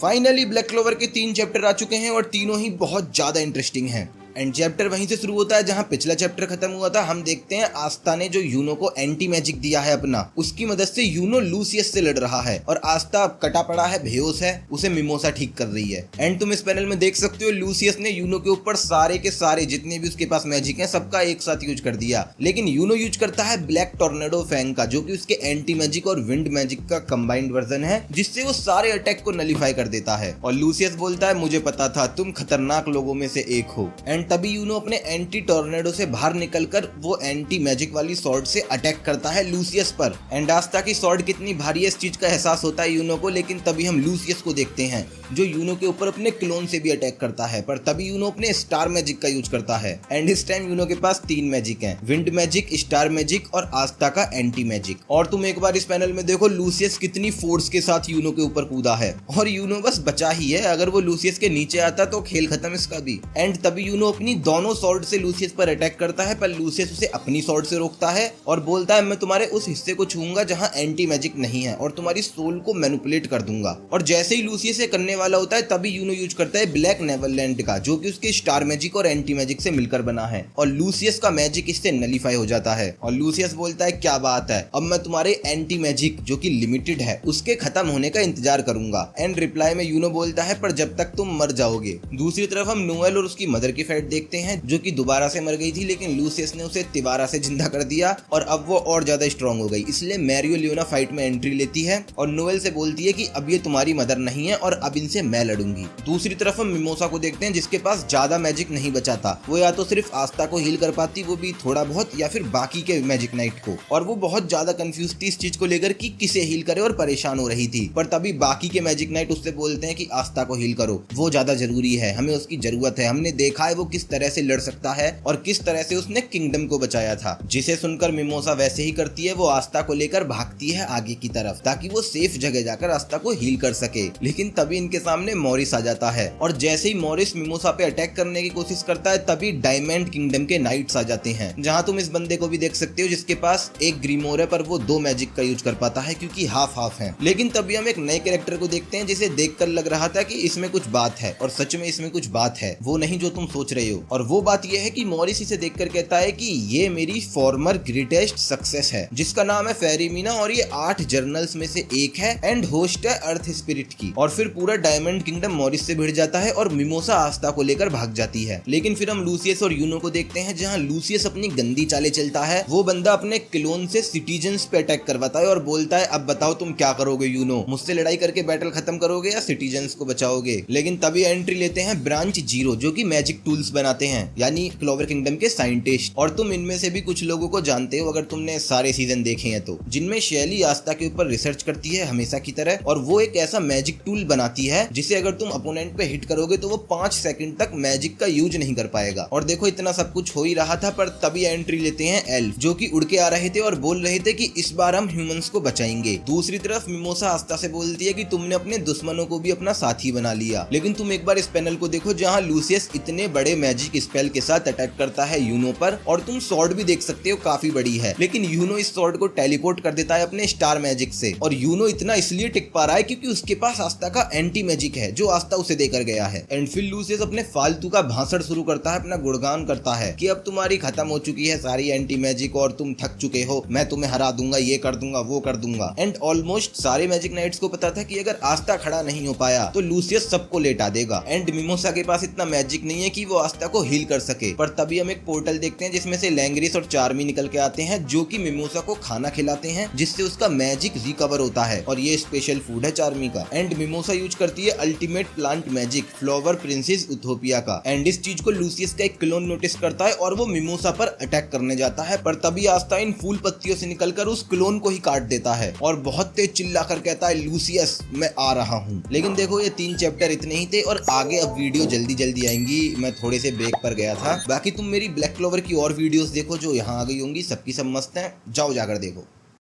Finally black clover के 3 chapter आ चुके हैं और तीनों ही बहुत ज्यादा इंटरेस्टिंग हैं। एंड चैप्टर वहीं से शुरू होता है जहां पिछला चैप्टर खत्म हुआ था। हम देखते हैं आस्था ने जो यूनो को एंटी मैजिक दिया है अपना, उसकी मदद से यूनो लूसियस से लड़ रहा है और आस्था कटा पड़ा है, बेहोश है, उसे मिमोसा ठीक कर रही है। एंड तुम इस पैनल में देख सकते हो लूसियस ने यूनो के ऊपर सारे के सारे जितने भी उसके पास मैजिक हैं सबका एक साथ यूज कर दिया, लेकिन यूनो यूज करता है ब्लैक टॉर्नेडो फैंग का, जो कि उसके एंटी मैजिक और विंड मैजिक का कंबाइंड वर्जन है, जिससे वो सारे अटैक को नलीफाई कर देता है। और लूसियस बोलता है मुझे पता था तुम खतरनाक लोगों में से एक हो। एंड तभी यूनो अपने एंटी टॉर्नेडो से बाहर निकलकर वो एंटी मैजिक वाली स्वॉर्ड से अटैक करता है लूसियस पर। एंड आस्था की स्वॉर्ड कितनी भारी है इस चीज का एहसास होता है यूनो को, लेकिन तभी हम लूसियस को देखते हैं जो यूनो के ऊपर अपने क्लोन से भी अटैक करता है, पर तभी यूनो अपने स्टार मैजिक का यूज करता है। एंड इस टाइम यूनो के पास 3 मैजिक हैं, विंड मैजिक, स्टार मैजिक और आस्था का एंटी मैजिक। और तुम एक बार इस पैनल में देखो लूसियस कितनी फोर्स के साथ यूनो के ऊपर कूदा है और यूनो बस बचा ही है, अगर वो लूसियस के नीचे आता तो खेल खत्म इसका भी। एंड तभी यूनो अपनी दोनों स्वॉर्ड से लूसियस पर अटैक करता है, पर लूसियस उसे अपनी स्वॉर्ड से रोकता है और बोलता है मैं तुम्हारे उस हिस्से को छूंगा जहां एंटी मैजिक नहीं है और तुम्हारी सोल को मैनिपुलेट कर दूंगा। और जैसे ही लूसियस से करने वाला होता है तभी यूनो यूज करता है ब्लैक नेवरलैंड का, जो कि उसके स्टार मैजिक और एंटी मैजिक से मिलकर बना है, और लूसियस का मैजिक इससे नलीफाई हो जाता है। और लूसियस बोलता है क्या बात है, अब मैं तुम्हारे एंटी मैजिक जो कि लिमिटेड है उसके खत्म होने का इंतजार करूंगा। एंड रिप्लाई में यूनो बोलता है पर जब तक तुम मर जाओगे। दूसरी तरफ हम नोएल और उसकी मदर की फाइट देखते हैं, जो कि दोबारा से मर गई थी, लेकिन लूसियस ने उसे तिबारा से जिंदा कर दिया और अब वो और ज्यादा स्ट्रांग हो गई। इसलिए मैरियो लियोना फाइट में एंट्री लेती है और नोएल से बोलती है कि अब ये तुम्हारी मदर नहीं है और अब इनसे मैं लड़ूंगी। दूसरी तरफ हम मिमोसा को देखते हैं जिसके पास ज्यादा मैजिक नहीं बचा था, वो या तो सिर्फ आस्था को हील कर पाती, वो भी थोड़ा बहुत, या फिर बाकी के मैजिक नाइट को, और वो बहुत ज्यादा कंफ्यूज थी इस चीज को लेकर कि किसे हील करे और परेशान हो रही थी। पर तभी बाकी के मैजिक नाइट उससे बोलते हैं कि आस्था को हील करो, वो ज्यादा जरूरी है, हमें उसकी जरूरत है, हमने देखा है वो किस तरह से लड़ सकता है और किस तरह से उसने किंगडम को बचाया था। जिसे सुनकर मिमोसा वैसे ही करती है, वो आस्था को लेकर भागती है आगे की तरफ ताकि वो सेफ जगह जाकर आस्था को हील कर सके। लेकिन तभी इनके सामने मॉरिस आ जाता है और जैसे ही मॉरिस मिमोसा पे अटैक करने की कोशिश करता है तभी डायमंड किंगडम के नाइट्स आ जाते हैं, जहां तुम इस बंदे को भी देख सकते हो जिसके पास एक ग्रीमोर है पर वो 2 मैजिक का यूज कर पाता है क्योंकि हाफ हाफ है। लेकिन तभी हम एक नए कैरेक्टर को देखते हैं जिसे देखकर लग रहा था कि इसमें कुछ बात है, और सच में इसमें कुछ बात है, वो नहीं जो तुम सोच रहे हो। और वो बात यह है कि मॉरिस इसे देखकर कहता है कि ये मेरी फॉर्मर ग्रेटेस्ट सक्सेस है जिसका नाम है फेरीमीना, और ये 8 जर्नल्स में से एक है एंड होस्ट है अर्थ स्पिरिट की। और फिर पूरा डायमंड किंगडम मॉरिस से भिड़ जाता है और मिमोसा आस्था को लेकर भाग जाती है। लेकिन फिर हम लूसियस और यूनो को देखते हैं जहां लूसियस अपनी गंदी चालें चलता है। वो बंदा अपने क्लोन से सिटीजन्स पे अटैक करवाता है और बोलता है अब बताओ तुम क्या करोगे यूनो, मुझसे लड़ाई करके बैटल खत्म करोगे या सिटीजन्स को बचाओगे। लेकिन तभी एंट्री लेते हैं ब्रांच जीरो, जो कि मैजिक टूल्स बनाते हैं, यानी क्लोवर किंगडम के साइंटिस्ट। और तुम इनमें से भी कुछ लोगों को जानते हो अगर तुमने सारे सीजन देखे हैं तो, जिनमें शैली आस्था के ऊपर रिसर्च करती है हमेशा की तरह, और वो एक ऐसा मैजिक टूल बनाती है जिसे अगर तुम अपोनेंट पे हिट करोगे तो वो 5 सेकंड तक मैजिक का यूज नहीं कर पाएगा। और देखो इतना सब कुछ हो ही रहा था, पर तभी एंट्री लेते हैं एल्फ, जो कि उड़ के आ रहे थे और बोल रहे थे कि इस बार हम ह्यूमंस को बचाएंगे। दूसरी तरफ मिमोसा आस्था से बोलती है कि तुमने अपने दुश्मनों को भी अपना साथी बना लिया। लेकिन तुम एक बार इस पैनल को देखो जहाँ लूसियस इतने बड़े मैजिक स्पेल के साथ अटैक करता है यूनो पर, और तुम स्वॉर्ड भी देख सकते हो काफी बड़ी है, लेकिन यूनो इस स्वॉर्ड को टेलीपोर्ट कर देता है अपने स्टार मैजिक से। और यूनो इतना इसलिए टिक पा रहा है क्योंकि उसके पास आस्था का एंटी मैजिक है जो आस्था उसे देकर गया है। एंड फिर लूसियस अपने फालतू का भाषण शुरू करता है, अपना गुणगान करता है कि अब तुम्हारी खत्म हो चुकी है सारी एंटी मैजिक और तुम थक चुके हो, मैं तुम्हें हरा दूंगा, ये कर दूंगा, वो कर दूंगा। एंड ऑलमोस्ट सारे मैजिक नाइट्स को पता था कि अगर आस्था खड़ा नहीं हो पाया तो लूसियस सबको लेटा देगा। एंड मिमोसा के पास इतना मैजिक नहीं है कि वो आस्था को हील कर सके। पर तभी हम एक पोर्टल देखते हैं जिसमें से लैंग्रिस और चार्मी निकल के आते हैं, जो कि मिमोसा को खाना खिलाते हैं जिससे उसका मैजिक रिकवर होता है, और ये स्पेशल फूड है चार्मी का। एंड मिमोसा यूज करती है ultimate plant magic flower princess Ethiopia का। एंड इस चीज को लूसियस का एक क्लोन नोटिस करता है और वो मिमोसा पर अटैक करने जाता है, पर तभी आस्था इन फूल पत्तियों से निकलकर उस क्लोन को ही काट देता है और बहुत तेज चिल्लाकर कहता है लूसियस मैं आ रहा हूँ। लेकिन देखो ये 3 चैप्टर इतने ही थे और आगे अब वीडियो जल्दी जल्दी आएंगी, मैं थोड़े से ब्रेक पर गया था। बाकी तुम मेरी ब्लैक क्लोवर की और वीडियोस देखो जो यहाँ आ गई होंगी, सबकी सब मस्त हैं, जाओ जाकर देखो।